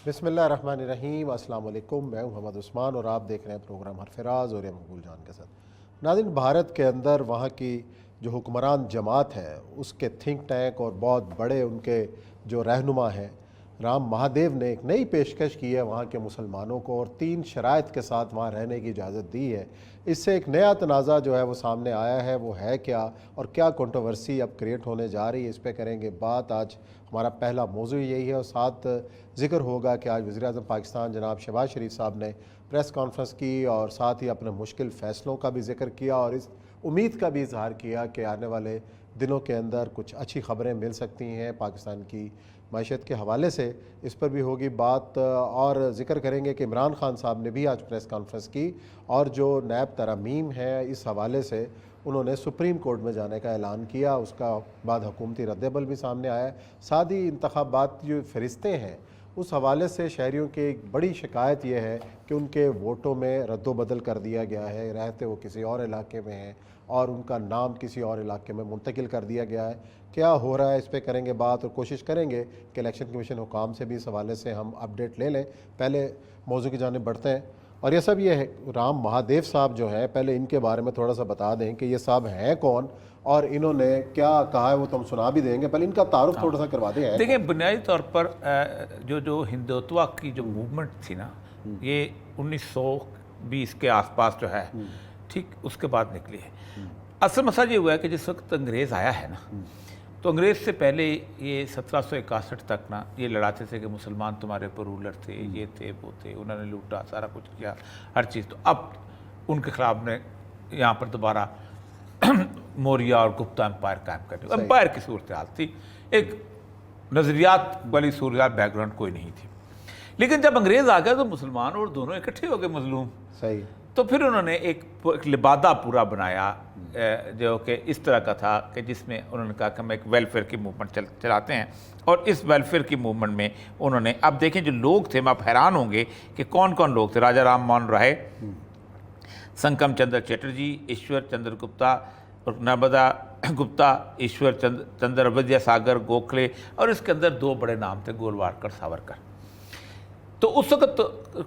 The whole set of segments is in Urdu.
بسم اللہ الرحمن الرحیم۔ السلام علیکم، میں ہوں محمد عثمان اور آپ دیکھ رہے ہیں پروگرام حرفراز اور مقبول جان کے ساتھ۔ ناظرین، بھارت کے اندر وہاں کی جو حکمران جماعت ہے اس کے تھنک ٹینک اور بہت بڑے ان کے جو رہنما ہیں، رام مہادیو نے ایک نئی پیشکش کی ہے وہاں کے مسلمانوں کو، اور 3 شرائط کے ساتھ وہاں رہنے کی اجازت دی ہے۔ اس سے ایک نیا تنازع جو ہے وہ سامنے آیا ہے، وہ ہے کیا اور کیا کنٹروورسی اب کریٹ ہونے جا رہی ہے، اس پہ کریں گے بات۔ آج ہمارا پہلا موضوع یہی ہے، اور ساتھ ذکر ہوگا کہ آج وزیر اعظم پاکستان جناب شہباز شریف صاحب نے پریس کانفرنس کی اور ساتھ ہی اپنے مشکل فیصلوں کا بھی ذکر کیا اور اس امید کا بھی اظہار کیا کہ آنے والے دنوں کے اندر کچھ اچھی خبریں مل سکتی ہیں پاکستان کی معیشت کے حوالے سے۔ اس پر بھی ہوگی بات، اور ذکر کریں گے کہ عمران خان صاحب نے بھی آج پریس کانفرنس کی اور جو نیب ترامیم ہے اس حوالے سے انہوں نے سپریم کورٹ میں جانے کا اعلان کیا، اس کا بعد حکومتی ردعمل بھی سامنے آیا ہے۔ ساتھ ہی انتخابات جو فرشتے ہیں اس حوالے سے شہریوں کی ایک بڑی شکایت یہ ہے کہ ان کے ووٹوں میں رد و بدل کر دیا گیا ہے، رہتے وہ کسی اور علاقے میں ہیں اور ان کا نام کسی اور علاقے میں منتقل کر دیا گیا ہے۔ کیا ہو رہا ہے اس پہ کریں گے بات اور کوشش کریں گے کہ الیکشن کمیشن حکام سے بھی اس حوالے سے ہم اپڈیٹ لے لیں۔ پہلے موضوع کی جانب بڑھتے ہیں، اور یہ سب یہ ہے رام مہادیو صاحب جو ہیں، پہلے ان کے بارے میں تھوڑا سا بتا دیں کہ یہ صاحب ہیں کون اور انہوں نے کیا کہا ہے، وہ تو ہم سنا بھی دیں گے، پہلے ان کا تعارف تھوڑا سا کروا دیں۔ دیکھیں، بنیادی طور پر جو ہندوتوا کی جو موومنٹ تھی نا، یہ 1920 کے آس پاس جو ہے، ٹھیک اس کے بعد نکلی ہے۔ اصل مسئلہ یہ ہوا ہے کہ جس وقت انگریز آیا ہے نا، تو انگریز سے پہلے یہ 1761 تک نا یہ لڑاتے تھے کہ مسلمان تمہارے اوپر رولر تھے، یہ تھے وہ تھے، انہوں نے لوٹا سارا کچھ کیا ہر چیز۔ تو اب ان کے خلاف نے یہاں پر دوبارہ موریہ اور گپتا امپائر قائم کرنے، امپائر کی صورتحال تھی، ایک نظریات والی صورتحال، بیک گراؤنڈ کوئی نہیں تھی۔ لیکن جب انگریز آ گیا تو مسلمان اور دونوں اکٹھے ہو گئے مظلوم، صحیح۔ تو پھر انہوں نے ایک لبادہ پورا بنایا جو کہ اس طرح کا تھا کہ جس میں انہوں نے کہا کہ ہم ایک ویلفیئر کی موومنٹ چلاتے ہیں، اور اس ویلفیئر کی موومنٹ میں انہوں نے، اب دیکھیں جو لوگ تھے، آپ حیران ہوں گے کہ کون کون لوگ تھے۔ راجا رام موہن رائے، سنکم چندر چیٹرجی، ایشور چندر گپتا اور نرمدا گپتا، ایشور چندر ودیا ساگر گوکھلے، اور اس کے اندر 2 بڑے نام تھے، گولوارکر ساورکر۔ تو اس وقت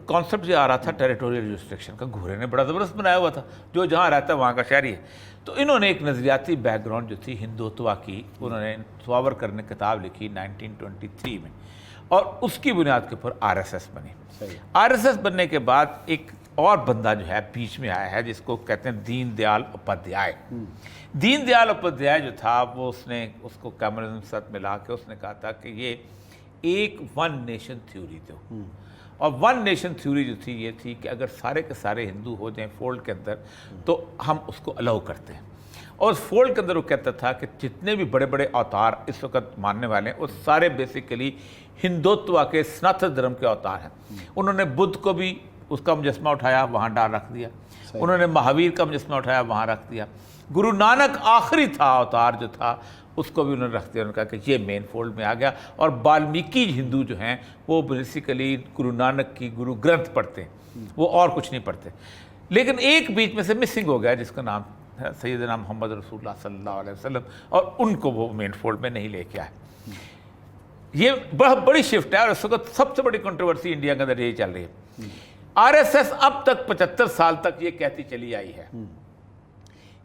کانسیپٹ یہ آ رہا تھا ٹیریٹوریل ریسٹرکشن کا، گھورے نے بڑا زبردست بنایا ہوا تھا، جو جہاں رہتا ہے وہاں کا شہری ہے۔ تو انہوں نے ایک نظریاتی بیک گراؤنڈ جو تھی ہندوتوا کی، انہوں نے ساورکر نے کتاب لکھی 1923 میں، اور اس کی بنیاد کے اوپر آر ایس ایس بنی۔ آر ایس ایس بننے کے بعد ایک اور بندہ جو ہے بیچ میں آیا ہے جس کو کہتے ہیں دین دیال اپادھیائے۔ دین دیال اپادھیائے جو تھا وہ اس نے اس کو کمیونزم کے ساتھ ملا کے اس نے کہا تھا کہ یہ ایک ون نیشن تھیوری تھی، اور ون نیشن تھیوری جو تھی یہ تھی کہ اگر سارے کے سارے ہندو ہو جائیں فولڈ کے اندر تو ہم اس کو الاؤ کرتے ہیں۔ اور اس فولڈ کے اندر وہ کہتا تھا کہ جتنے بھی بڑے بڑے اوتار اس وقت ماننے والے ہیں وہ سارے بیسیکلی ہندوتوا کے سناتن دھرم کے اوتار ہیں۔ انہوں نے بدھ کو بھی اس کا مجسمہ اٹھایا وہاں ڈال رکھ دیا، انہوں نے مہاویر کا مجسمہ اٹھایا وہاں رکھ دیا، گرو نانک آخری تھا اوتار جو تھا اس کو بھی انہوں نے رکھ دیا۔ انہوں نے کہا کہ یہ مین فولڈ میں آ گیا، اور بالمیکی ہندو جو ہیں وہ بیسیکلی گرو نانک کی گرو گرنتھ پڑھتے ہیں، وہ اور کچھ نہیں پڑھتے۔ لیکن ایک بیچ میں سے مسنگ ہو گیا جس کا نام ہے سیدنا محمد رسول اللہ صلی اللہ علیہ وسلم، اور ان کو وہ مین فولڈ میں نہیں لے کے آئے۔ یہ بہت بڑی شفٹ ہے، اور اس وقت سب سے بڑی کنٹروورسی انڈیا کے اندر یہی چل رہی ہے۔ آر ایس ایس اب تک 75 سال تک یہ کہتی چلی آئی ہے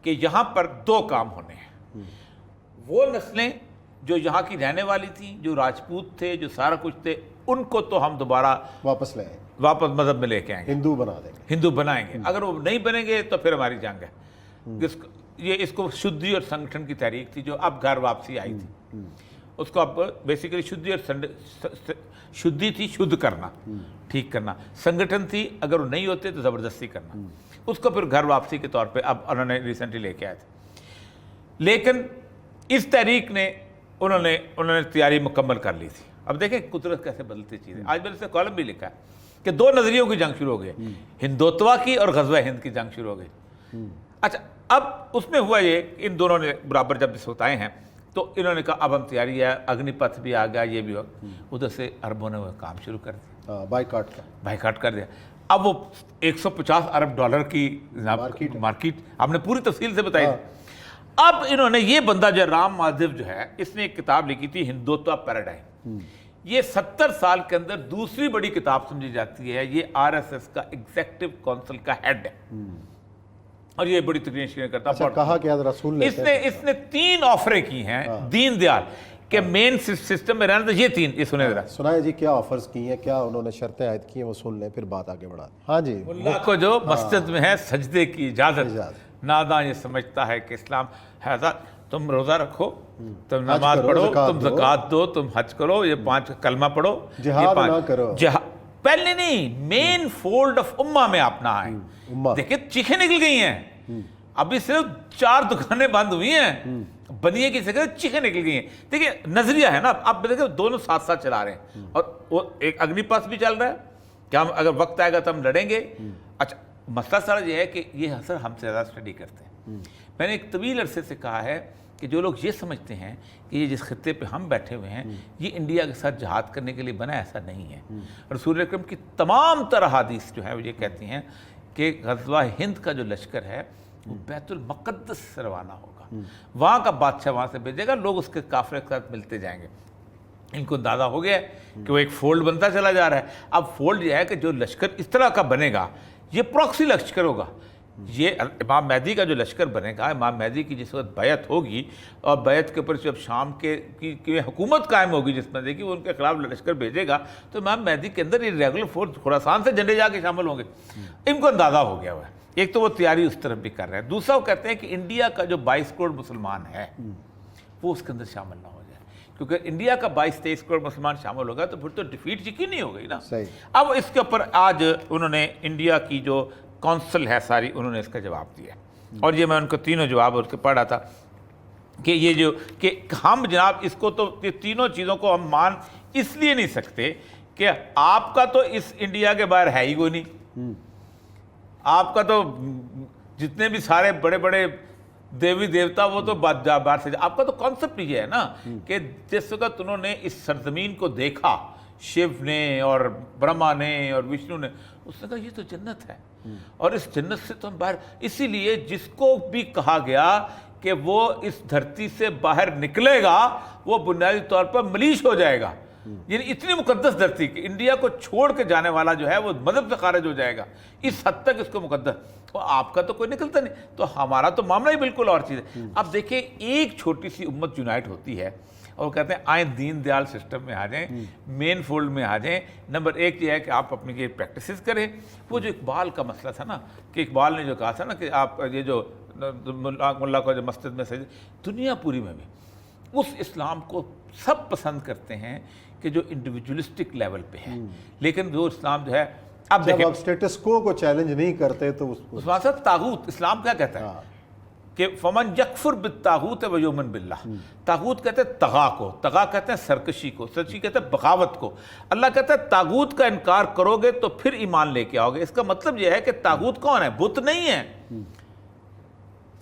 کہ یہاں پر 2 کام ہونے ہیں۔ وہ نسلیں جو یہاں کی رہنے والی تھیں، جو راجپوت تھے، جو سارا کچھ تھے، ان کو تو ہم دوبارہ واپس لے آئیں، واپس مذہب میں لے کے آئیں گے، ہندو بنا دیں گے، ہندو بنائیں گے۔ اگر وہ نہیں بنیں گے تو پھر ہماری جنگ ہے۔ یہ اس کو شدھی اور سنگٹھن کی تحریک تھی جو اب گھر واپسی آئی تھی، اس کو اب بیسیکلی شدھی اور شدھی تھی شدھ کرنا، ٹھیک کرنا، سنگٹھن تھی اگر وہ نہیں ہوتے تو زبردستی کرنا، اس کو پھر گھر واپسی کے طور پہ اب انہوں نے ریسنٹلی لے کے آئے تھے۔ لیکن اس تحریک نے انہوں نے تیاری مکمل کر لی تھی۔ اب دیکھیں قدرت کیسے بدلتی چیزیں۔ آج میں نے اس کالم بھی لکھا ہے کہ 2 نظریوں کی جنگ شروع ہو گئی، ہندوتوا کی اور غزوہ ہند کی جنگ شروع ہو گئی۔ اچھا، اب اس میں ہوا یہ کہ ان دونوں نے برابر جب اس وقت آئے ہیں تو انہوں نے کہا اب ہم تیاری ہے، اگنی پتھ بھی آ گیا، یہ بھی ہو۔ ادھر سے عربوں نے وہ کام شروع کر دیا، بائیکاٹ کر دیا۔ اب وہ $150 ارب کی مارکیٹ آپ نے پوری تفصیل سے بتائی تھی۔ اب انہوں نے یہ بندہ جو رام مہادیو جو ہے، اس نے ایک کتاب لکھی تھی ہندوتوا پیراڈائم۔ یہ 70 سال کے اندر دوسری بڑی کتاب سمجھی جاتی ہے. یہ RSS کا ایگزیکٹو کونسل کا ہیڈ ہے اور یہ بڑی تقریر شیئر کرتا ہے. کہا کہ ذرا سن لیتے ہیں. اس نے 3 آفریں کی ہیں دین دیال کہ مین سسٹم میں رہنا. تو یہ 3 یہ سنیں ذرا. سنائیں جی کیا آفرز کی ہیں, کیا انہوں نے شرطیں عائد کی ہیں, وہ سن لیں پھر بات آگے بڑھا دیں. ہاں جی. اللہ کو جو مسجد میں ہے سجدے کی اجازت, ناداں یہ سمجھتا ہے کہ اسلام ہے. تم روزہ رکھو, تم نماز پڑھو, تم زکوٰۃ دو, تم حج کرو, یہ 5 کلمہ پڑھو, جہاد نہ کرو. پہلے نہیں, مین فولڈ آف امہ میں آپ نہ آئیں. دیکھیں چیخیں نکل گئی ہیں, ابھی صرف 4 دکانیں بند ہوئی ہیں, بنیے کی جگہ چیخیں نکل گئی ہیں. دیکھیں نظریہ ہے نا, آپ دیکھیں دونوں ساتھ ساتھ چلا رہے ہیں اور وہ ایک اگنی پاس بھی چل رہا ہے کہ ہم اگر وقت آئے گا تو ہم لڑیں گے. اچھا مسئلہ سارا یہ ہے کہ یہ اثر ہم سے زیادہ اسٹڈی کرتے ہیں. میں نے ایک طویل عرصے سے کہا ہے کہ جو لوگ یہ سمجھتے ہیں کہ یہ جس خطے پہ ہم بیٹھے ہوئے ہیں یہ انڈیا کے ساتھ جہاد کرنے کے لیے بنا, ایسا نہیں ہے. رسول اکرم کی تمام تر احادیث جو ہے وہ یہ کہتی ہیں کہ غزوہ ہند کا جو لشکر ہے وہ بیت المقدس سے روانہ ہوگا, وہاں کا بادشاہ وہاں سے بھیجے گا, لوگ اس کے کافرے کے ساتھ ملتے جائیں گے. ان کو اندازہ ہو گیا ہے کہ وہ ایک فولڈ بنتا چلا جا رہا ہے. اب فولڈ یہ ہے کہ جو لشکر اس طرح کا بنے گا یہ پراکسی لشکر ہوگا. یہ امام مہدی کا جو لشکر بنے گا, امام مہدی کی جس وقت بیعت ہوگی اور بیعت کے اوپر جب شام کی حکومت قائم ہوگی جس میں دیکھیے وہ ان کے خلاف لشکر بھیجے گا, تو امام مہدی کے اندر یہ ریگولر فورس خراسان سے جھنڈے جا کے شامل ہوں گے. ان کو اندازہ ہو گیا ہوا ہے. ایک تو وہ تیاری اس طرف بھی کر رہے ہیں, دوسرا وہ کہتے ہیں کہ انڈیا کا جو 22 کروڑ مسلمان ہے وہ اس کے اندر شامل نہ ہو جائے, کیونکہ انڈیا کا 22-23 کروڑ مسلمان شامل ہوگا تو پھر تو ڈیفیٹ یقینی ہو گئی نا. اب اس کے اوپر آج انہوں نے انڈیا کی جو کونسل ہے ساری, انہوں نے اس کا جواب دیا اور یہ میں ان کو تینوں جواب اس کے پڑھ رہا تھا کہ یہ جو کہ ہم جناب اس کو تو یہ تینوں چیزوں کو ہم مان اس لیے نہیں سکتے کہ آپ کا تو اس انڈیا کے باہر ہے ہی کوئی نہیں, آپ کا تو جتنے بھی سارے بڑے بڑے دیوی دیوتا وہ تو باہر سے, آپ کا تو کانسیپٹ یہ ہے نا کہ جس وقت انہوں نے اس سرزمین کو دیکھا, شیو نے اور برہما نے اور وشنو نے, اس نے کہا یہ تو جنت ہے اور اس جنت سے تو ہم باہر, اسی لیے جس کو بھی کہا گیا کہ وہ اس دھرتی سے باہر نکلے گا وہ بنیادی طور پر ملیش ہو جائے گا. یعنی اتنی مقدس دھرتی کہ انڈیا کو چھوڑ کے جانے والا جو ہے وہ مذہب سے خارج ہو جائے گا, اس حد تک اس کو مقدس. تو آپ کا تو کوئی نکلتا نہیں, تو ہمارا تو معاملہ ہی بالکل اور چیز ہے. اب دیکھیں ایک چھوٹی سی امت یونائٹ ہوتی ہے اور کہتے ہیں آئیں دین دیال سسٹم میں آ جائیں, مین فولڈ میں آ جائیں. نمبر 1 یہ ہے کہ آپ اپنی یہ پریکٹسز کریں. وہ جو اقبال کا مسئلہ تھا نا کہ اقبال نے جو کہا تھا نا کہ آپ یہ جو ملا کو جو مسجد میں سجدے, دنیا پوری میں بھی اس اسلام کو سب پسند کرتے ہیں کہ جو انڈیویجولسٹک لیول پہ ہے, لیکن وہ اسلام جو ہے اب دیکھیں جب سٹیٹس کو چیلنج نہیں کرتے تو اس واسطے طاغوت اسلام کیا کہتا ہے کہ فمن یکفر بالطاغوت و یؤمن باللہ. طاغوت کہتے ہیں طغا کو, طغا کہتے ہیں سرکشی کو, سرکشی کہتے ہیں بغاوت کو. اللہ کہتا ہے طاغوت کا انکار کرو گے تو پھر ایمان لے کے آؤ گے. اس کا مطلب یہ ہے کہ طاغوت کون ہے؟ بت نہیں ہے,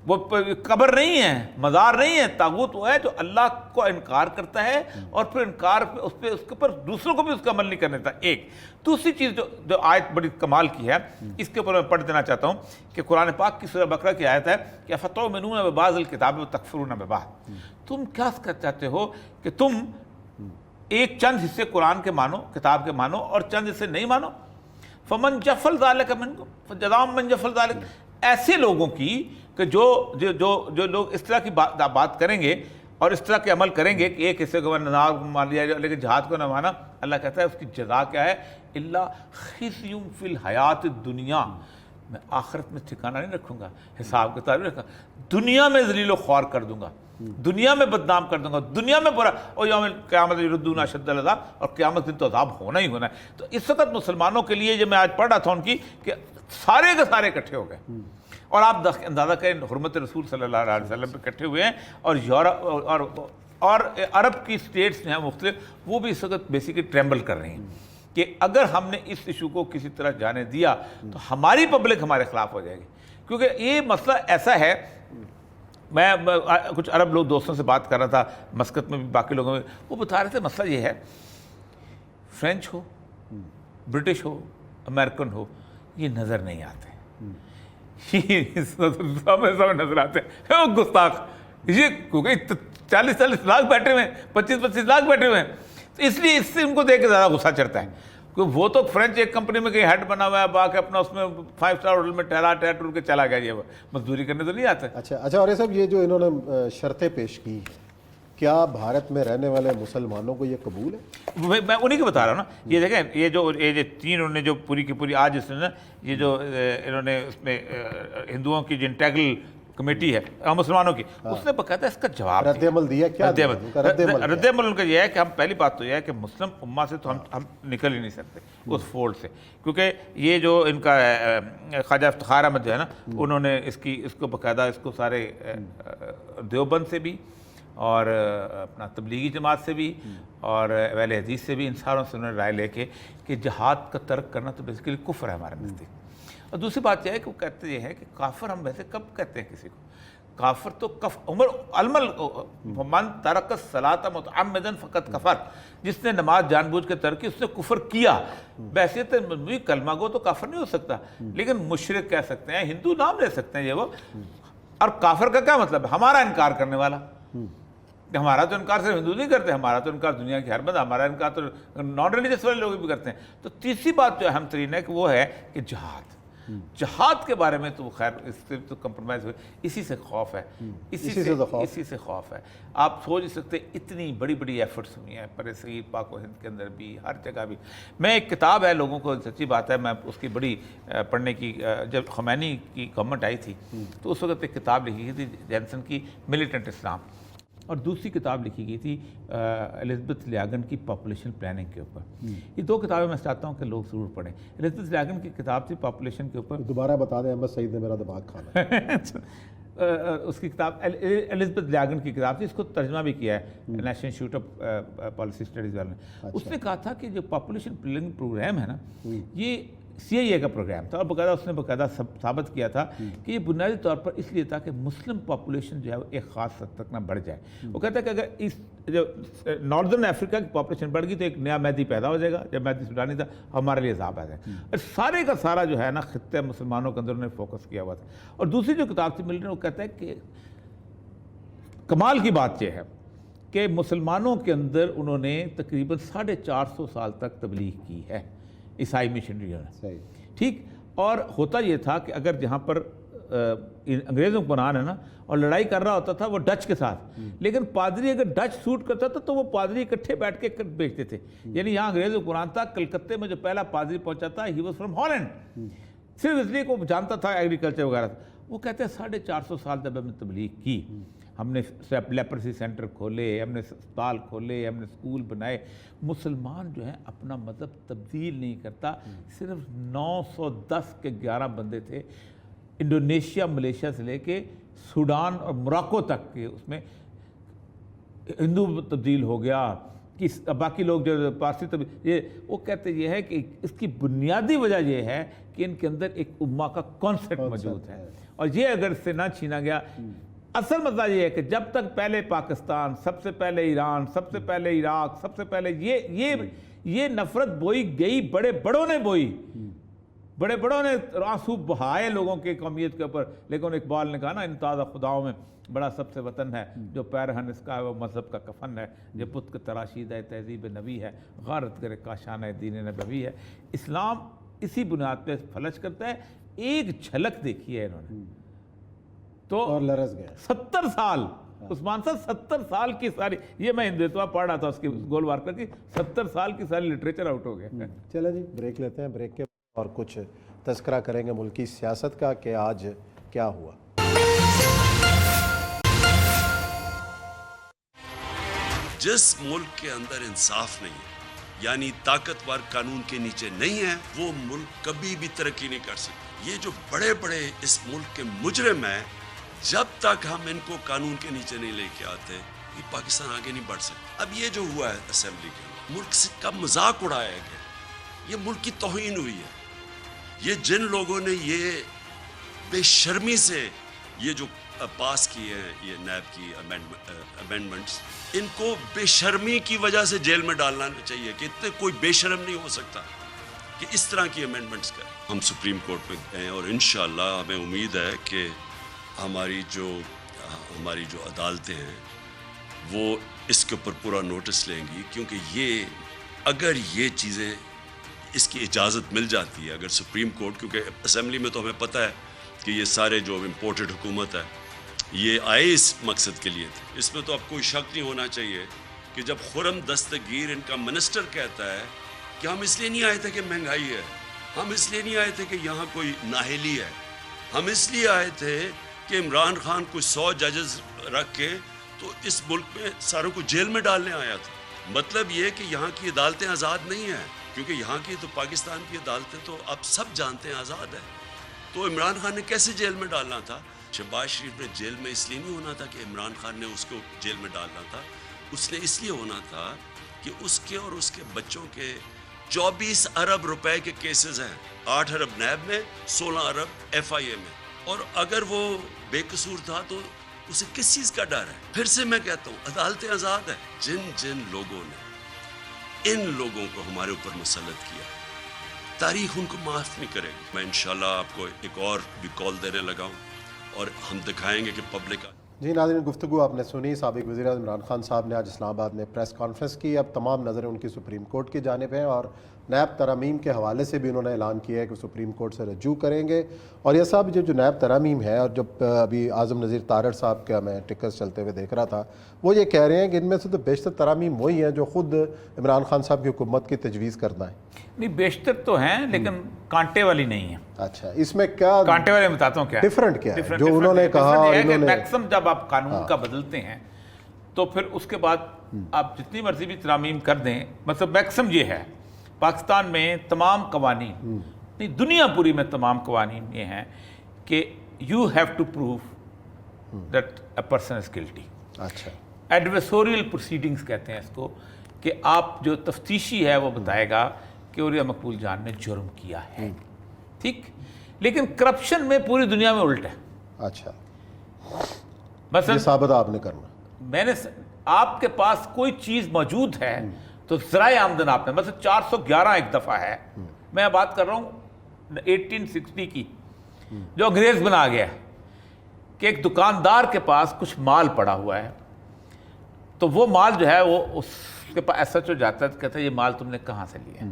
وہ قبر نہیں ہے, مزار نہیں ہے. طاغوت وہ ہے جو اللہ کو انکار کرتا ہے اور پھر انکار اس کے اوپر دوسروں کو بھی اس کا عمل نہیں کرنے دیتا. ایک دوسری چیز جو آیت بڑی کمال کی ہے, اس کے اوپر میں پڑھ دینا چاہتا ہوں کہ قرآن پاک کی سورہ بقرہ کی آیت ہے کہ افتؤمنون ببعض الکتاب وتکفرون ببعض. تم کیا چاہتے ہو کہ تم ایک چند حصے قرآن کے مانو, کتاب کے مانو, اور چند حصے نہیں مانو. فمن جفل ذلک منکم فجزاء من جفل ذلک. ایسے لوگوں کی کہ جو لوگ اس طرح کی بات کریں گے اور اس طرح کے عمل کریں گے کہ ایک حصے کو نماز مان لیا جائے لیکن جہاد کو نہ مانا, اللہ کہتا ہے اس کی جزا کیا ہے؟ الا خزی فی الحیات الدنیا. میں آخرت میں ٹھکانہ نہیں رکھوں گا, حساب کتاب نہیں رکھوں گا, دنیا میں ذلیل و خوار کر دوں گا, دنیا میں بدنام کر دوں گا, دنیا میں برا, اور یوم قیامت یردون اشد العذاب, اور قیامت دن تو عذاب ہونا ہی ہونا ہے. تو اس وقت مسلمانوں کے لیے جو میں آج پڑھ رہا تھا ان کی کہ سارے کے سارے اکٹھے ہو گئے اور آپ اندازہ کریں حرمت رسول صلی اللہ علیہ وسلم پہ اکٹھے ہوئے ہیں. اور یورپ اور عرب کی اسٹیٹس جو ہیں مختلف, وہ بھی اس وقت بیسیکلی ٹریمبل کر رہی ہیں کہ اگر ہم نے اس ایشو کو کسی طرح جانے دیا تو ہماری پبلک ہمارے خلاف ہو جائے گی. کیونکہ یہ مسئلہ ایسا ہے, میں کچھ عرب لوگ دوستوں سے بات کر رہا تھا مسقط میں بھی, باقی لوگوں میں, وہ بتا رہے تھے مسئلہ یہ ہے فرینچ ہو, برٹش ہو, امریکن ہو, یہ نظر نہیں آتے, نظر آتے ہیں گستاخ. یہ کیونکہ 40 لاکھ بیٹھے ہوئے ہیں, 25 لاکھ بیٹھے ہوئے ہیں, تو اس لیے اس سے ان کو دیکھ کے زیادہ غصہ چڑھتا ہے، کیونکہ وہ تو فرینچ ایک کمپنی میں کہیں ہیڈ بنا ہوا ہے، باقی اپنا اس میں 5 اسٹار ہوٹل میں ٹھہرا ٹور کے چلا گیا، یہ مزدوری کرنے تو نہیں آتا۔ اچھا اور یہ صاحب یہ جو انہوں نے شرطیں پیش کی ہیں، کیا بھارت میں رہنے والے مسلمانوں کو یہ قبول ہے؟ میں انہیں کو بتا رہا ہوں نا، یہ دیکھیں یہ جو 3 انہوں نے جو پوری کی پوری آج اس نے نا یہ جو انہوں نے اس میں ہندوؤں کی جو انٹیگرل کمیٹی ہے مسلمانوں کی، اس نے باقاعدہ اس کا جواب رد عمل دیا، کیا رد عمل ان کا یہ ہے کہ ہم پہلی بات تو یہ ہے کہ مسلم امہ سے تو ہم نکل ہی نہیں سکتے اس فولڈ سے، کیونکہ یہ جو ان کا خواجہ افتخار احمد جو ہے نا، انہوں نے اس کو باقاعدہ اس کو سارے دیوبند سے بھی اور اپنا تبلیغی جماعت سے بھی اور اہل حدیث سے بھی، ان ساروں سے انہوں نے رائے لے کے کہ جہاد کا ترک کرنا تو بیسیکلی کفر ہے ہمارے نزدیک۔ اور دوسری بات یہ ہے کہ وہ کہتے یہ ہے کہ کافر ہم ویسے کب کہتے ہیں کسی کو؟ کافر تو من ترک الصلاۃ متعمدا فقط کفر، جس نے نماز جان بوجھ کے ترک کی اس نے کفر کیا۔ ویسے تو کلمہ گو تو کافر نہیں ہو سکتا، لیکن مشرک کہہ سکتے ہیں، ہندو نام لے سکتے ہیں یہ وہ۔ اور کافر کا کیا مطلب ہے؟ ہمارا انکار کرنے والا۔ ہمارا تو انکار صرف ہندو نہیں کرتے، ہمارا تو انکار دنیا کی ہر بندہ، ہمارا انکار تو نان ریلیجس والے لوگ بھی کرتے ہیں۔ تو تیسری بات جو اہم ترین ہے کہ وہ ہے کہ جہاد کے بارے میں تو خیر اس سے تو کمپرومائز ہوئے، اسی سے خوف ہے، اسی سے خوف ہے۔ آپ سوچ سکتے اتنی بڑی بڑی ایفرٹس ہوئی ہیں پر صغیر پاک و ہند کے اندر بھی، ہر جگہ بھی۔ میں ایک کتاب ہے، لوگوں کو سچی بات ہے میں اس کی بڑی پڑھنے کی، جب خمینی کی گورنمنٹ آئی تھی تو اس وقت ایک کتاب لکھی گئی تھی جینسن کی، ملیٹنٹ اسلام، اور دوسری کتاب لکھی گئی تھی الزبتھ لیاگن کی پاپولیشن پلاننگ کے اوپر۔ یہ 2 کتابیں میں چاہتا ہوں کہ لوگ ضرور پڑھیں۔ الزبتھ لیاگن کی کتاب تھی پاپولیشن کے اوپر، دوبارہ بتا دیں، احمد سعید نے میرا دماغ کھانا۔ اس کی کتاب الزبتھ لیاگن کی کتاب تھی، اس کو ترجمہ بھی کیا ہے national institute of policy studies والے نے۔ اس نے کہا تھا کہ جو پاپولیشن پلاننگ پروگرام ہے نا، یہ CIA کا پروگرام تھا، اور باقاعدہ اس نے باقاعدہ ثابت کیا تھا کہ یہ بنیادی طور پر اس لیے تھا کہ مسلم پاپولیشن جو ہے ایک خاص حد تک نہ بڑھ جائے۔ وہ کہتا ہے کہ اگر اس جو ناردرن افریقہ کی پاپولیشن بڑھ گئی تو ایک نیا مہدی پیدا ہو جائے گا، جب مہدی سوڈانی تھا ہمارے لیے عذاب آ جائے گا۔ اور سارے کا سارا جو ہے نا خطے مسلمانوں کے اندر انہوں نے فوکس کیا ہوا تھا۔ اور دوسری جو کتاب تھی ملٹن، وہ کہتا ہے کہ کمال کی بات یہ ہے کہ مسلمانوں کے اندر انہوں نے تقریباً 450 سال تک تبلیغ کی ہے، عیسائی مشنریوں نے، ٹھیک۔ اور ہوتا یہ تھا کہ اگر جہاں پر انگریزوں کو نان ہے نا، اور لڑائی کر رہا ہوتا تھا وہ ڈچ کے ساتھ، لیکن پادری اگر ڈچ سوٹ کرتا تھا تو وہ پادری اکٹھے بیٹھ کے بیچتے تھے۔ یعنی یہاں انگریزوں قرآن تھا، کلکتے میں جو پہلا پادری پہنچا تھا ہی واز فرام ہالینڈ، صرف اس لیے کہ وہ جانتا تھا ایگریکلچر وغیرہ۔ وہ کہتے ہیں 450 سال جب ہم نے تبلیغ کی، ہم نے لیپرسی سینٹر کھولے، ہم نے اسپتال کھولے، ہم نے اسکول بنائے، مسلمان جو ہیں اپنا مذہب تبدیل نہیں کرتا۔ صرف 910 کے 11 بندے تھے، انڈونیشیا ملیشیا سے لے کے سوڈان اور موراکو تک کے، اس میں ہندو تبدیل ہو گیا، کہ باقی لوگ جو پارسی تبدیل، وہ کہتے یہ ہے کہ اس کی بنیادی وجہ یہ ہے کہ ان کے اندر ایک امہ کا کانسیپٹ موجود ہے، اور یہ اگر اس سے نہ چھینا گیا۔ اصل مسئلہ یہ ہے کہ جب تک پہلے پاکستان، سب سے پہلے ایران، سب سے پہلے عراق، سب سے پہلے یہ نفرت بوئی گئی، بڑے بڑوں نے بوئی، بڑے بڑوں نے آنسو بہائے لوگوں کے قومیت کے اوپر، لیکن اقبال نے کہا نا ان تازہ خداؤں میں بڑا سب سے وطن ہے، جو پیرہن اس کا ہے وہ مذہب کا کفن ہے، جو بت کا تراشیدہ تہذیب نبی ہے، غارت کرے کاشانہ دین نبوی ہے۔ اسلام اسی بنیاد پہ فلج کرتا ہے۔ ایک جھلک دیکھی ہے انہوں نے تو اور لرز گئے 70 سال، عثمان صاحب 70 سال کی ساری، یہ میں ہندوتوا پڑھ رہا تھا اس کی گول وارکر کی، 70 سال کی ساری لٹریچر آؤٹ ہو گیا۔ چلیں جی بریک لیتے ہیں، بریک کے اور کچھ تذکرہ کریں گے ملکی سیاست کا کہ آج کیا ہوا۔ جس ملک کے اندر انصاف نہیں ہے، یعنی طاقتور قانون کے نیچے نہیں ہے، وہ ملک کبھی بھی ترقی نہیں کر سکتا۔ یہ جو بڑے بڑے اس ملک کے مجرم ہیں، جب تک ہم ان کو قانون کے نیچے نہیں لے کے آتے، یہ پاکستان آگے نہیں بڑھ سکتا۔ اب یہ جو ہوا ہے اسمبلی کے ملک سے کا مذاق اڑایا گیا، یہ ملک کی توہین ہوئی ہے۔ یہ جن لوگوں نے یہ بے شرمی سے یہ جو پاس کیے ہیں یہ نیب کی امینڈمنٹس، ان کو بے شرمی کی وجہ سے جیل میں ڈالنا چاہیے کہ اتنے کوئی بے شرم نہیں ہو سکتا کہ اس طرح کی امینڈمنٹس کریں۔ ہم سپریم کورٹ میں گئے اور انشاءاللہ ہمیں امید ہے کہ ہماری جو عدالتیں ہیں وہ اس کے اوپر پورا نوٹس لیں گی، کیونکہ اگر یہ چیزیں اس کی اجازت مل جاتی ہے، اگر سپریم کورٹ، کیونکہ اسمبلی میں تو ہمیں پتہ ہے کہ یہ سارے جو امپورٹڈ حکومت ہے یہ آئے اس مقصد کے لیے تھے، اس میں تو اب کوئی شک نہیں ہونا چاہیے کہ جب خرم دستگیر ان کا منسٹر کہتا ہے کہ ہم اس لیے نہیں آئے تھے کہ مہنگائی ہے، ہم اس لیے نہیں آئے تھے کہ یہاں کوئی نااہلی ہے، ہم اس لیے آئے تھے کہ عمران خان کوئی 100 ججز رکھ کے تو اس ملک میں ساروں کو جیل میں ڈالنے آیا تھا۔ مطلب یہ کہ یہاں کی عدالتیں آزاد نہیں ہیں، کیونکہ یہاں کی تو پاکستان کی عدالتیں تو اب سب جانتے ہیں آزاد ہے، تو عمران خان نے کیسے جیل میں ڈالنا تھا؟ شہباز شریف نے جیل میں اس لیے نہیں ہونا تھا کہ عمران خان نے اس کو جیل میں ڈالنا تھا، اس نے اس لیے ہونا تھا کہ اس کے اور اس کے بچوں کے 24 ارب روپے کے کیسز ہیں، 8 ارب نیب میں، 16 ارب FIA میں، اور اگر وہ بے قصور تھا تو اسے کس چیز کا ڈر ہے؟ پھر سے میں کہتا ہوں عدالتیں آزاد ہیں۔ جن لوگوں نے ان لوگوں کو ہمارے اوپر مسلط کیا، تاریخ ان کو معاف نہیں کرے گی۔ میں انشاءاللہ آپ کو ایک اور بھی کال دینے لگا ہوں اور ہم دکھائیں گے کہ پبلک۔ جی ناظرین، گفتگو آپ نے سنی۔ سابق وزیر اعظم عمران خان صاحب نے آج اسلام آباد میں پریس کانفرنس کی۔ اب تمام نظریں ان کی سپریم کورٹ کی جانب ہیں، اور نیب ترامیم کے حوالے سے بھی انہوں نے اعلان کیا ہے کہ سپریم کورٹ سے رجوع کریں گے۔ اور یہ صاحب جو نیب ترامیم ہے، اور جب ابھی اعظم نذیر تارڑ صاحب کا میں ٹکرز چلتے ہوئے دیکھ رہا تھا، وہ یہ کہہ رہے ہیں کہ ان میں سے تو بیشتر ترامیم وہی ہیں جو خود عمران خان صاحب کی حکومت کی تجویز کرنا ہے۔ نہیں، بیشتر تو ہیں لیکن کانٹے والی نہیں ہیں۔ اچھا، اس میں کیا کانٹے والے بتاتا ہوں کیا ڈیفرنٹ کیا ہے جو انہوں نے کہا؟ اور انہوں نے میکسم جب آپ قانون کا بدلتے ہیں تو پھر اس کے بعد آپ جتنی مرضی بھی ترامیم کر دیں، مطلب میکسم یہ ہے پاکستان میں تمام قوانین، نہیں دنیا پوری میں تمام قوانین یہ ہیں کہ you have to prove that a person is guilty. اچھا، ایڈویسوریل پروسیڈنگز کہتے ہیں اس کو، کہ آپ جو تفتیشی ہے وہ بتائے گا کہ عوریہ مقبول جان نے جرم کیا ہے، ٹھیک۔ لیکن کرپشن میں پوری دنیا میں الٹ ہے۔ اچھا، مثلا یہ ثابت آپ نے کرنا۔ میں نے آپ کے پاس کوئی چیز موجود ہے تو ذرائع آمدن آپ نے، مثلا 411 ایک دفعہ ہے، میں بات کر رہا ہوں 1860 کی، جو انگریز بنا گیا ہے کہ ایک دکاندار کے پاس کچھ مال پڑا ہوا ہے، تو وہ مال جو ہے وہ اس کے پاس ایسا ہو جاتا ہے، کہتا ہے یہ مال تم نے کہاں سے لیا ہے،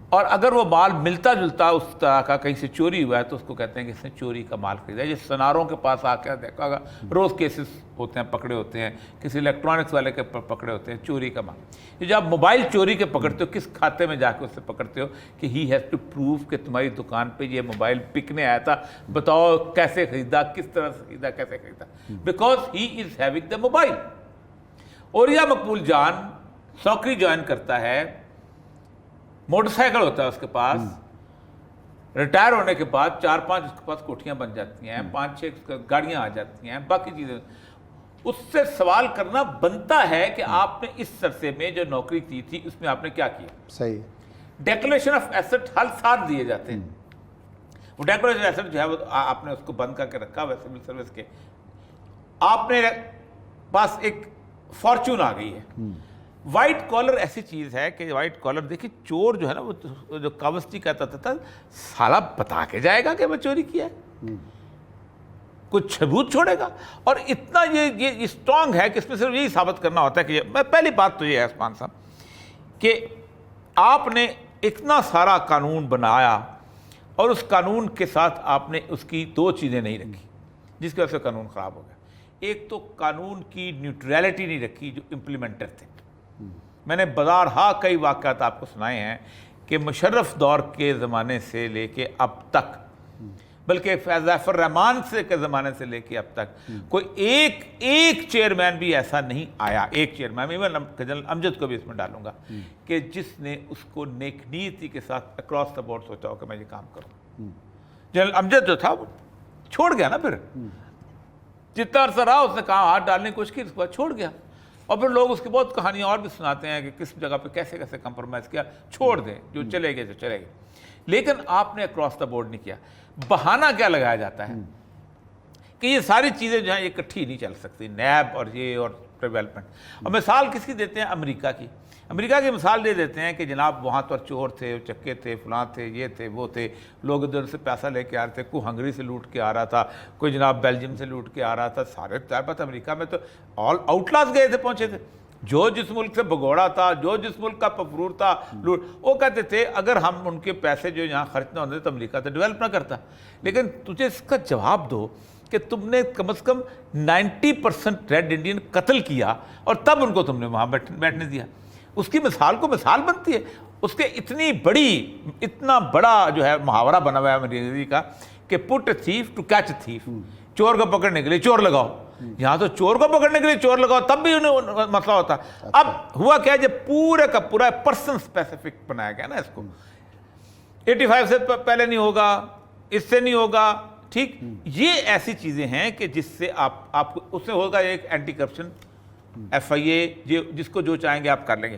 اور اگر وہ مال ملتا جلتا اس طرح کا کہیں سے چوری ہوا ہے تو اس کو کہتے ہیں کہ اس نے چوری کا مال خریدا ہے۔ یہ سناروں کے پاس آ کے دیکھا ہوگا، روز کیسز ہوتے ہیں، پکڑے ہوتے ہیں، کسی الیکٹرانکس والے کے پکڑے ہوتے ہیں چوری کا مال۔ یہ جب آپ موبائل چوری کے پکڑتے ہو، کس کھاتے میں جا کے اس سے پکڑتے ہو کہ ہی ہیز ٹو پروو کہ تمہاری دکان پہ یہ موبائل بکنے آیا تھا، بتاؤ کیسے خریدا، کس طرح سے خریدا، کیسے خریدا، because he is having the mobile. Orya Maqbool Jan نوکری جوائن کرتا ہے، موٹر سائیکل ہوتا ہے اس کے پاس، ریٹائر ہونے کے بعد 4-5 اس کے پاس کوٹھیاں بن جاتی ہیں، 5-6 گاڑیاں آ جاتی ہیں، باقی چیزیں۔ اس سے سوال کرنا بنتا ہے کہ آپ نے اس عرصے میں جو نوکری کی تھی اس میں آپ نے کیا کیا۔ صحیح۔ ڈیکلیریشن آف ایسٹ ہر سال دیے جاتے ہیں، وہ ڈیکلیریشن ایسٹ جو ہے وہ آپ نے اس کو بند کر کے رکھا ہوا ہے سول سروس کے۔ آپ نے پاس ایک فارچون آ گئی ہے۔ وائٹ کالر ایسی چیز ہے کہ وائٹ کالر، دیکھیے چور جو ہے نا، وہ جو کاوستی کہتا تھا سالا بتا کے جائے گا کہ میں چوری کیا ہے، کچھ ثبوت چھوڑے گا، اور اتنا یہ اسٹرانگ ہے کہ اس میں صرف یہی ثابت کرنا ہوتا ہے کہ پہلی بات تو یہ ہے عثمان صاحب کہ آپ نے اتنا سارا قانون بنایا اور اس قانون کے ساتھ آپ نے اس کی 2 چیزیں نہیں رکھی جس کی وجہ سے قانون خراب ہو گیا۔ ایک تو قانون کی نیوٹریلٹی نہیں رکھی جو امپلیمنٹر تھے۔ میں نے بارہا کئی واقعات آپ کو سنائے ہیں کہ مشرف دور کے زمانے سے لے کے اب تک، بلکہ ظفر الرحمان سے کے زمانے سے لے کے اب تک کوئی ایک چیئرمین بھی ایسا نہیں آیا، ایک چیئرمین، ایون جنرل امجد کو بھی اس میں ڈالوں گا، کہ جس نے اس کو نیک نیتی کے ساتھ اکراس دا بورڈ سوچا ہو کہ میں یہ کام کروں۔ جنرل امجد جو تھا وہ چھوڑ گیا نا، پھر جتنا عرصہ رہا اس نے کہا ہاتھ ڈالنے کی کوشش کی، اس کے بعد چھوڑ گیا، اور پھر لوگ اس کی بہت کہانیاں اور بھی سناتے ہیں کہ کس جگہ پہ کیسے کیسے کمپرومائز کیا، چھوڑ دیں جو چلے گئے تو چلے گئے، لیکن آپ نے اکراس دا بورڈ نہیں کیا۔ بہانہ کیا لگایا جاتا ہے کہ یہ ساری چیزیں جو ہیں یہ اکٹھی نہیں چل سکتی، نیب اور یہ اور ڈیولپمنٹ. اور مثال کس کی دیتے ہیں؟ امریکہ کی. امریکہ کی مثال دے دیتے ہیں کہ جناب وہاں پر چور تھے، چکے تھے، فلاں تھے، یہ تھے، وہ تھے، لوگ ادھر سے پیسہ لے کے آ رہے تھے، کوئی ہنگری سے لوٹ کے آ رہا تھا، کوئی جناب بیلجیم سے لوٹ کے آ رہا تھا، سارے تیار بات امریکہ میں تو آل آؤٹلاس گئے تھے، پہنچے تھے. جو جس ملک سے بگوڑا تھا، جو جس ملک کا پفرور تھا، وہ کہتے تھے اگر ہم ان کے پیسے جو یہاں خرچ نہ ہوتے تو امریکہ تو ڈیولپ نہ کرتا. لیکن تجھے اس کا جواب دو کہ تم نے کم از کم 90% ریڈ انڈین قتل کیا اور تب ان کو تم نے وہاں بیٹھنے دیا. اس کی مثال کو مثال بنتی ہے. اس کے اتنا بڑا جو ہے محاورہ بنا ہوا ہے انگریزی کا کہ پٹ اے تھیف ٹو کیچ اے تھیف. چور کو پکڑنے کے لیے چور لگاؤ. یہاں تو چور کو پکڑنے کے لیے چور لگاؤ تب بھی انہیں مسئلہ ہوتا. اب ہوا کیا، جب پورے کا پورا پرسن اسپیسیفک بنایا گیا نا اس کو، 85 سے پہلے نہیں ہوگا، اس سے نہیں ہوگا. ٹھیک، یہ ایسی چیزیں ہیں کہ جس سے آپ کو اس سے ہوگا ایک اینٹی کرپشن FIA، جس کو جو چاہیں گے آپ کر لیں گے.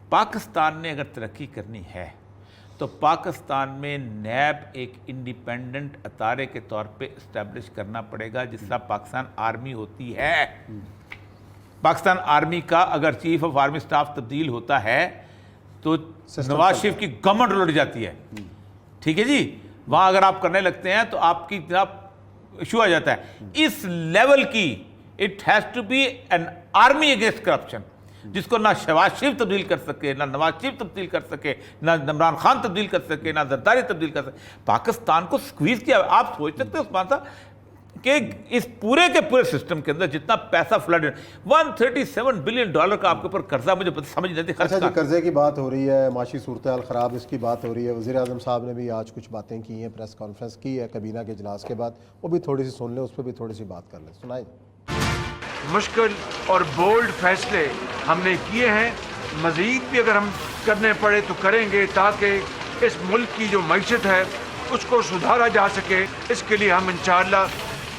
پاکستان نے اگر ترقی کرنی ہے تو پاکستان میں نیب ایک انڈیپینڈنٹ ادارے کے طور پہ اسٹیبلش کرنا پڑے گا، جس طرح پاکستان آرمی ہوتی ہے. پاکستان آرمی کا اگر چیف آف آرمی سٹاف تبدیل ہوتا ہے تو نواز شریف کی گورنمنٹ الٹ جاتی ہے. ٹھیک ہے جی، وہاں اگر آپ کرنے لگتے ہیں تو آپ کی جناب ایشو آ جاتا ہے. اس لیول کی it has to be an army against corruption, جس کو نہ شہباز شریف تبدیل کر سکے، نہ نواز شریف تبدیل کر سکے، نہ عمران خان تبدیل کر سکے، نہ زرداری تبدیل کر سکے. پاکستان کو سکویز کیا. آپ سوچ سکتے ہیں عثمان صاحب کہ اس پورے کے پورے سسٹم کے اندر جتنا پیسہ فلڈ $137 بلین کا آپ کے اوپر قرضہ، مجھے سمجھ نہیں آتی. اچھا جی، قرضے کی بات ہو رہی ہے، معاشی صورتحال خراب، اس کی بات ہو رہی ہے. وزیر اعظم صاحب نے بھی آج کچھ باتیں کی ہیں، پریس کانفرنس کی ہے کابینہ کے اجلاس کے بعد، وہ بھی تھوڑی سی سن لیں، اس پہ بھی تھوڑی سی بات کر لیں. سنائیں. مشکل اور بولڈ فیصلے ہم نے کیے ہیں، مزید بھی اگر ہم کرنے پڑے تو کریں گے تاکہ اس ملک کی جو معیشت ہے اس کو سدھارا جا سکے. اس کے لیے ہم انشاءاللہ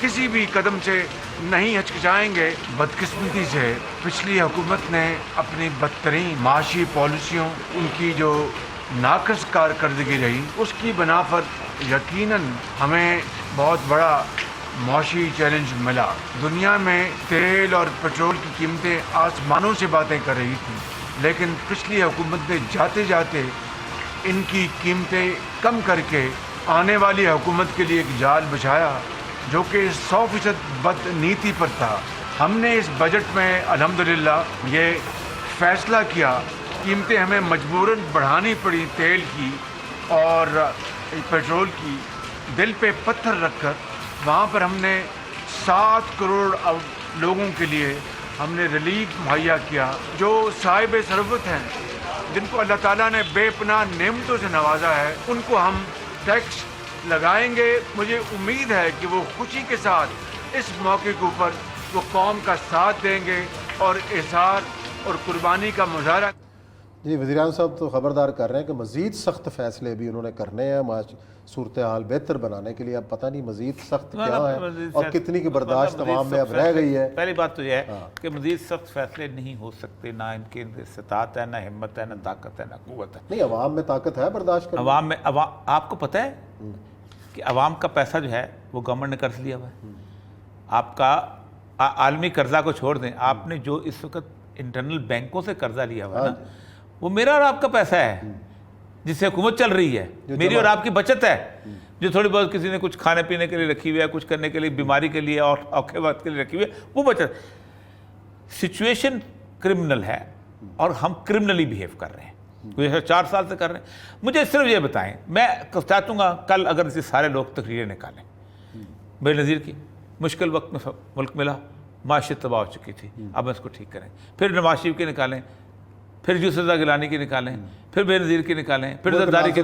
کسی بھی قدم سے نہیں ہچکچائیں گے. بدقسمتی سے پچھلی حکومت نے اپنی بدترین معاشی پالیسیوں، ان کی جو ناقص کارکردگی رہی، اس کی بنا پر یقیناً ہمیں بہت بڑا معاشی چیلنج ملا. دنیا میں تیل اور پیٹرول کی قیمتیں آسمانوں سے باتیں کر رہی تھیں، لیکن پچھلی حکومت نے جاتے جاتے ان کی قیمتیں کم کر کے آنے والی حکومت کے لیے ایک جال بچھایا جو کہ 100% بد نیتی پر تھا. ہم نے اس بجٹ میں الحمدللہ یہ فیصلہ کیا، قیمتیں ہمیں مجبوراً بڑھانی پڑی تیل کی اور پیٹرول کی. دل پہ پتھر رکھ کر وہاں پر ہم نے 7 کروڑ لوگوں کے لیے ہم نے ریلیف مہیا کیا جو صاحب ثروت ہیں، جن کو اللہ تعالیٰ نے بے پناہ نعمتوں سے نوازا ہے. ان کو ہم ٹیکس لگائیں گے. مجھے امید ہے کہ وہ خوشی کے ساتھ اس موقع کے اوپر وہ قوم کا ساتھ دیں گے اور اظہار اور قربانی کا مظاہرہ. جی، وزیر اعظم صاحب تو خبردار کر رہے ہیں کہ مزید سخت فیصلے بھی انہوں نے کرنے ہیں صورتحال بہتر بنانے کے لیے. اب پتہ نہیں مزید سخت کیا ہے اور کتنی کی برداشت تمام میں اب رہ گئی ہے. پہلی بات تو یہ ہے کہ مزید سخت فیصلے نہیں ہو سکتے، نہ ان کے استطاعت ہے، نہ ہمت ہے، نہ طاقت ہے، نہ قوت ہے. نہیں، عوام میں طاقت ہے برداشت کرنے. عوام میں آپ کو پتہ ہے کہ عوام کا پیسہ جو ہے وہ گورنمنٹ نے قرض لیا ہوا ہے. آپ کا عالمی قرضہ کو چھوڑ دیں، آپ نے جو اس وقت انٹرنل بینکوں سے قرضہ لیا ہوا ہے نا، وہ میرا اور آپ کا پیسہ ہے جس سے حکومت چل رہی ہے. میری اور آپ کی بچت ہے جو تھوڑی بہت کسی نے کچھ کھانے پینے کے لیے رکھی ہوئی ہے، کچھ کرنے کے لیے، بیماری کے لیے اور اوکھے وقت کے لیے رکھی ہوئی ہے، وہ بچت. سچویشن کرمنل ہے اور ہم کرمنلی بیہیو کر رہے ہیں، 4 سال سے کر رہے ہیں. مجھے صرف یہ بتائیں، میں چاہتا ہوں کل اگر اسے سارے لوگ تقریریں نکالیں بے نظیر کی، مشکل وقت میں ملک ملا، معاشیت تباہ ہو چکی تھی، اب اس کو ٹھیک کریں. پھر نواز شریف کے نکالیں، پھر یوسف رضا گیلانی کی نکالیں، پھر بے نظیر کی نکالیں، پھر زرداری کے.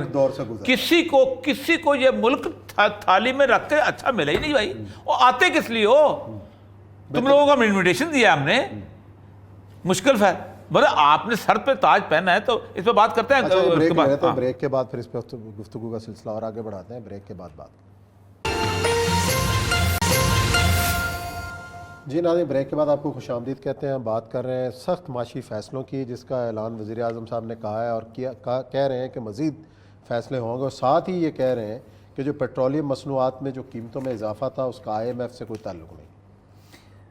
کسی کو یہ ملک تھالی میں رکھ کے اچھا ملا ہی نہیں بھائی. وہ آتے کس لیے ہو؟ تم لوگوں کو ہم انویٹیشن دیا ہم نے. مشکل ہے، مطلب آپ نے سر پہ تاج پہنا ہے تو اس پہ بات کرتے ہیں. بریک کے بعد پھر اس پہ گفتگو کا سلسلہ اور آگے بڑھاتے ہیں. بریک کے بعد بات. جی ناظرین، بریک کے بعد آپ کو خوش آمدید کہتے ہیں. ہم بات کر رہے ہیں سخت معاشی فیصلوں کی، جس کا اعلان وزیر اعظم صاحب نے کہا ہے اور کہہ رہے ہیں کہ مزید فیصلے ہوں گے. اور ساتھ ہی یہ کہہ رہے ہیں کہ جو پیٹرولیم مصنوعات میں جو قیمتوں میں اضافہ تھا اس کا IMF سے کوئی تعلق نہیں.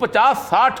50-60